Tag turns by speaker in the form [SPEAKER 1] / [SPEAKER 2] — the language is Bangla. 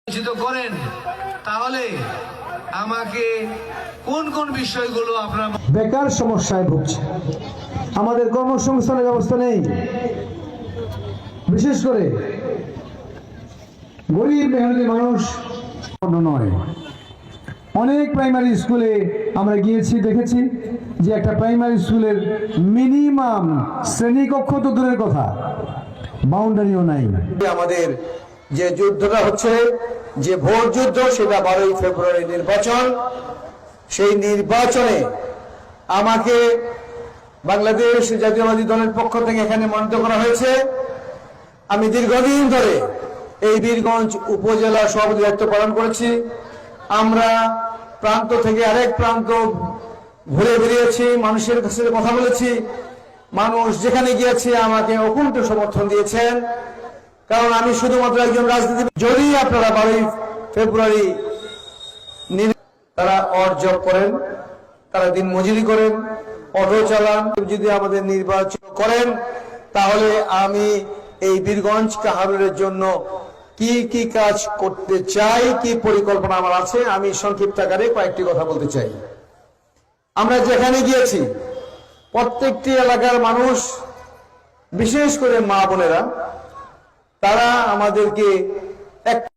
[SPEAKER 1] নিশ্চিত করেন, তাহলে আমাকে কোন কোন বিষয়গুলো আপনারা
[SPEAKER 2] বেকার সমস্যায় ভুগছে, আমাদের কর্মসংস্থানের ব্যবস্থা নেই, বিশেষ করে গরিব মেহনতি মানুষ নয়। অনেক প্রাইমারি স্কুলে আমরা গিয়েছি, দেখেছি যে একটা প্রাইমারি স্কুলের মিনিমাম শ্রেণীকক্ষ তো দূরের কথা, বাউন্ডারিও নাই।
[SPEAKER 3] আমাদের যে যুদ্ধটা হচ্ছে, যে ভোট যুদ্ধ, সেটা 12ই ফেব্রুয়ারি নির্বাচন। সেই নির্বাচনে আমাকে বাংলাদেশ জাতীয়বাদী দলের পক্ষ থেকে এখানে মনোনীত করা হয়েছে। আমি দীর্ঘদিন ধরে এই বীরগঞ্জ উপজেলা সভাপতি দায়িত্ব পালন করেছি। আমরা প্রান্ত থেকে আরেক প্রান্ত ঘুরে বেরিয়েছি, মানুষের কাছে কথা বলেছি। মানুষ যেখানে গিয়েছে আমাকে অকুণ্ঠ সমর্থন দিয়েছেন, কারণ আমি শুধুমাত্র একজন রাজনীতিবিদ। যদি আপনারা 12ই ফেব্রুয়ারি তারা অড জব করেন, তারা দিন মজুরি করেন, অটো চালান, যদি আমাদের নির্বাচন করেন, তাহলে আমি এই বীরগঞ্জ কাহারুলের জন্য কি কি কাজ করতে চাই, কি পরিকল্পনা আমার আছে, আমি সংক্ষিপ্ত আকারে কয়েকটি কথা বলতে চাই। আমরা যেখানে গিয়েছি প্রত্যেকটি এলাকার মানুষ, বিশেষ করে মা বোনেরা, তারা আমাদেরকে এক